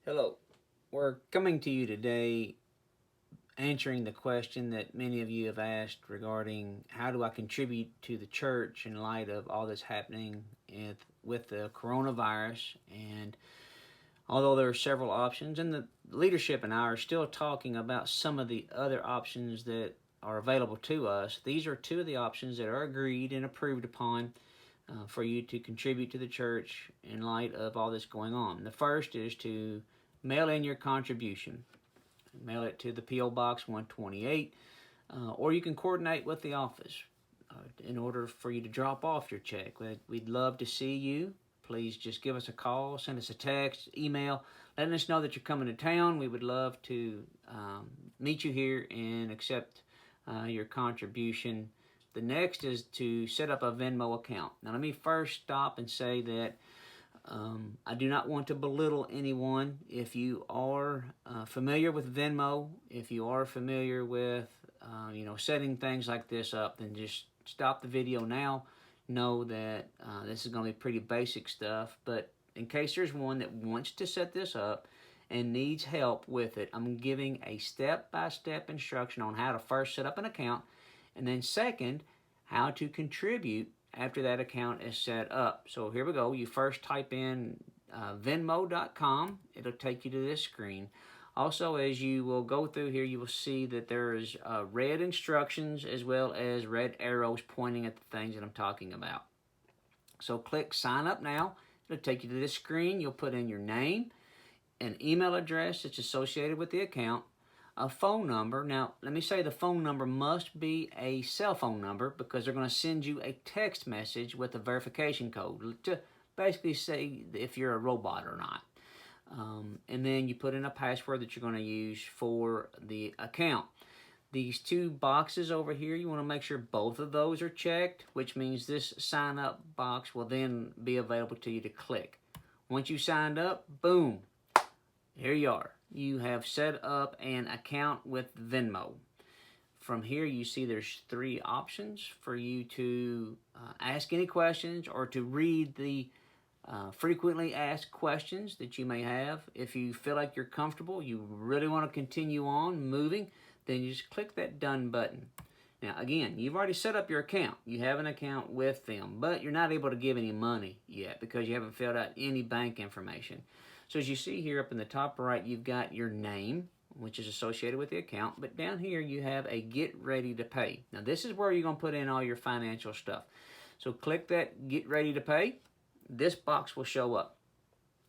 Hello. We're coming to you today answering the question that many of you have asked regarding how do I contribute to the church in light of all that's happening with the coronavirus. And although there are several options, and the leadership and I are still talking about some of the other options that are available to us, these are two of the options that are agreed and approved upon for you to contribute to the church in light of all this going on. The first is to mail in your contribution. Mail it to the P.O. Box 128, or you can coordinate with the office in order for you to drop off your check. We'd love to see you. Please just give us a call, send us a text, email, letting us know that you're coming to town. We would love to meet you here and accept your contribution. The next is to set up a Venmo account. Now, let me first stop and say that I do not want to belittle anyone. If you are familiar with Venmo, if you are familiar with setting things like this up, then just stop the video now. Know that this is going to be pretty basic stuff, but in case there's one that wants to set this up and needs help with it, I'm giving a step-by-step instruction on how to first set up an account, and then second, how to contribute after that account is set up. So here we go. You first type in venmo.com. It'll take you to this screen. Also, as you will go through here, you will see that there is red instructions as well as red arrows pointing at the things that I'm talking about. So click sign up now. It'll take you to this screen. You'll put in your name, an email address that's associated with the account, a phone number. Now, let me say the phone number must be a cell phone number because they're going to send you a text message with a verification code to basically say if you're a robot or not. And then you put in a password that you're going to use for the account. These two boxes over here, you want to make sure both of those are checked, which means this sign up box will then be available to you to click. Once you signed up, boom, here you are. You have set up an account with Venmo. From here, you see there's three options for you to ask any questions or to read the frequently asked questions that you may have. If you feel like you're comfortable, you really want to continue on moving, then you just click that done button. Now, again, you've already set up your account. You have an account with them, but you're not able to give any money yet because you haven't filled out any bank information. So as you see here up in the top right, you've got your name, which is associated with the account, but down here you have a get ready to pay. Now this is where you're going to put in all your financial stuff. So click that get ready to pay. This box will show up.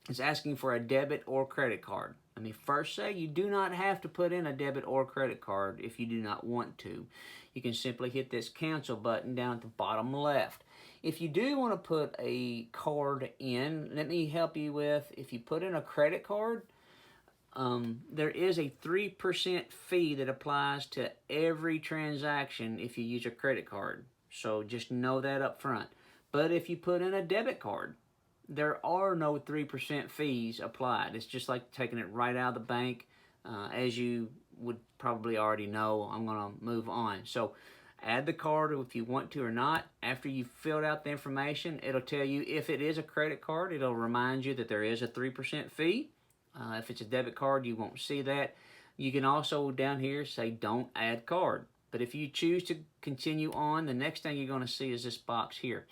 It's asking for a debit or credit card. Let me first say you do not have to put in a debit or credit card if you do not want to. You can simply hit this cancel button down at the bottom left. If you do want to put a card in, let me help you with, if you put in a credit card, there is a 3% fee that applies to every transaction if you use a credit card. So just know that up front. But if you put in a debit card, there are no 3% fees applied. It's just like taking it right out of the bank. As you would probably already know, I'm going to move on. So add the card if you want to or not. After you've filled out the information, it'll tell you if it is a credit card. It'll remind you that there is a 3% fee. If it's a debit card, you won't see that. You can also down here say don't add card. But if you choose to continue on, the next thing you're going to see is this box here.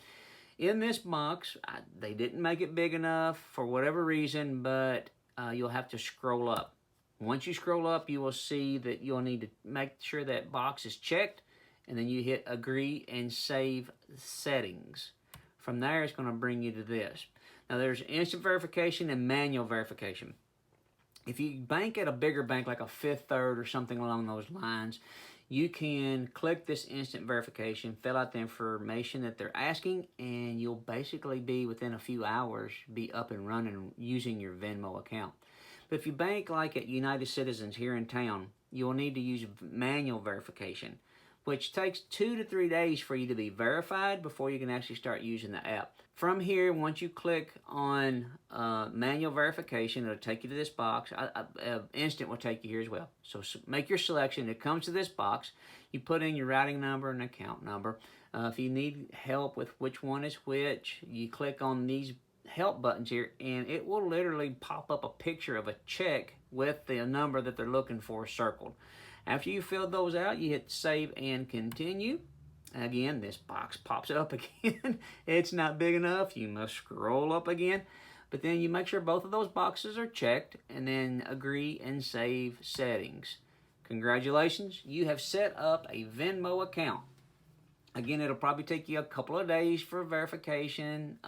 In this box, they didn't make it big enough for whatever reason, but you'll have to scroll up. Once you scroll up, you will see that you'll need to make sure that box is checked, and then you hit agree and save settings. From there, it's going to bring you to this. Now, there's instant verification and manual verification. If you bank at a bigger bank like a Fifth Third or something along those lines, you can click this instant verification, fill out the information that they're asking, and you'll basically be within a few hours be up and running using your Venmo account. But if you bank like at United Citizens here in town, you'll need to use manual verification, which takes 2 to 3 days for you to be verified before you can actually start using the app. From here, once you click on manual verification, it'll take you to this box. Instant will take you here as well. So make your selection. It comes to this box. You put in your routing number and account number. If you need help with which one is which, you click on these help buttons here, and it will literally pop up a picture of a check with the number that they're looking for circled. After you fill those out, you hit save and continue. Again, this box pops up again. It's not big enough. You must scroll up again. But then you make sure both of those boxes are checked, and then agree and save settings. Congratulations, you have set up a Venmo account. Again, it'll probably take you a couple of days for verification,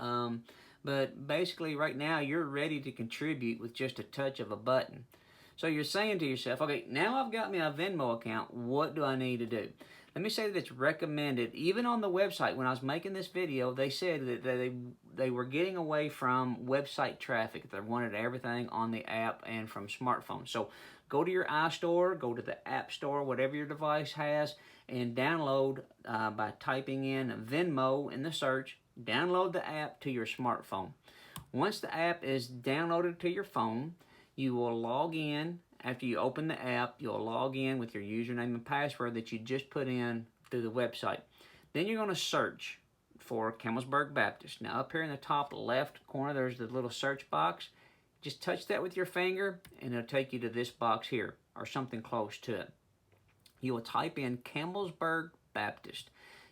but basically right now you're ready to contribute with just a touch of a button. So you're saying to yourself, okay, now I've got me a Venmo account, what do I need to do? Let me say that it's recommended. Even on the website, when I was making this video, they said that they were getting away from website traffic. They wanted everything on the app and from smartphones. So go to your iStore, go to the App Store, whatever your device has, and download by typing in Venmo in the search. Download the app to your smartphone. Once the app is downloaded to your phone, you will log in. After you open the app, you'll log in with your username and password that you just put in through the website. Then you're going to search for Campbellsburg Baptist. Now up here in the top left corner, there's the little search box. Just touch that with your finger and it'll take you to this box here, or something close to it. You will type in Campbellsburg Baptist.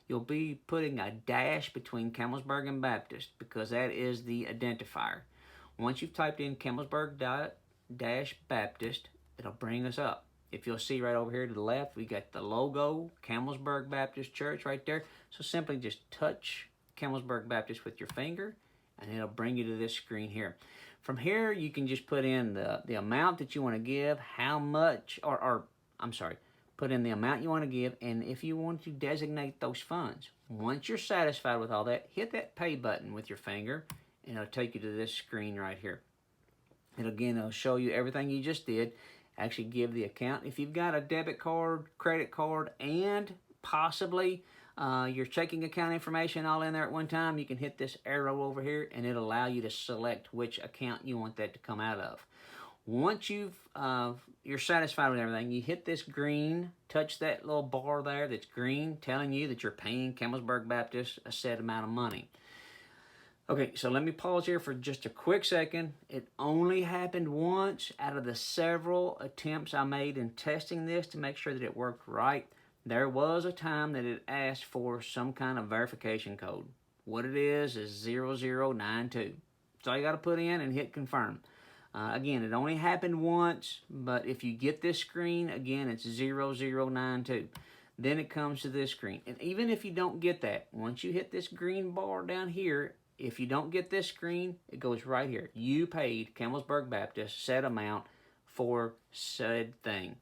You'll be putting a dash between Campbellsburg and Baptist because that is the identifier. Once you've typed in Campbellsburg-Baptist, it'll bring us up. If you'll see right over here to the left, we got the logo, Campbellsburg Baptist Church right there. So simply just touch Campbellsburg Baptist with your finger and it'll bring you to this screen here. From here, you can just put in the amount that you want to give, how much, put in the amount you want to give, and if you want to designate those funds. Once you're satisfied with all that, hit that pay button with your finger, and it'll take you to this screen right here. And again, it'll show you everything you just did. Actually give the account. If you've got a debit card, credit card, and possibly your checking account information all in there at one time, you can hit this arrow over here, and it'll allow you to select which account you want that to come out of. Once you're satisfied with everything, you hit this green, touch that little bar there that's green, telling you that you're paying Campbellsburg Baptist a set amount of money. Okay, so let me pause here for just a quick second. It only happened once out of the several attempts I made in testing this to make sure that it worked right. There was a time that it asked for some kind of verification code. What it is 0092. So you got to put in and hit confirm. Again, it only happened once, but if you get this screen, again, it's 0092. Then it comes to this screen. And even if you don't get that, once you hit this green bar down here, if you don't get this screen, it goes right here. You paid Campbellsburg Baptist set amount for said thing.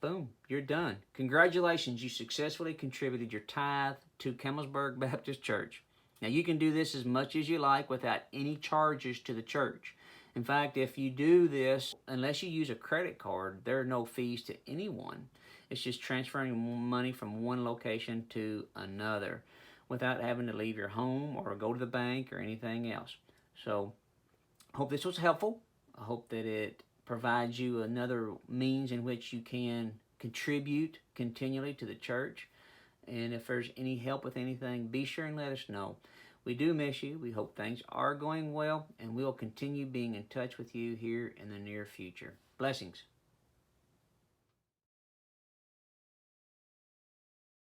Boom, you're done. Congratulations, you successfully contributed your tithe to Campbellsburg Baptist Church. Now, you can do this as much as you like without any charges to the church. In fact, if you do this, unless you use a credit card, there are no fees to anyone. It's just transferring money from one location to another without having to leave your home or go to the bank or anything else. So, I hope this was helpful. I hope that it provides you another means in which you can contribute continually to the church. And if there's any help with anything, be sure and let us know. We do miss you. We hope things are going well, and we'll continue being in touch with you here in the near future. Blessings.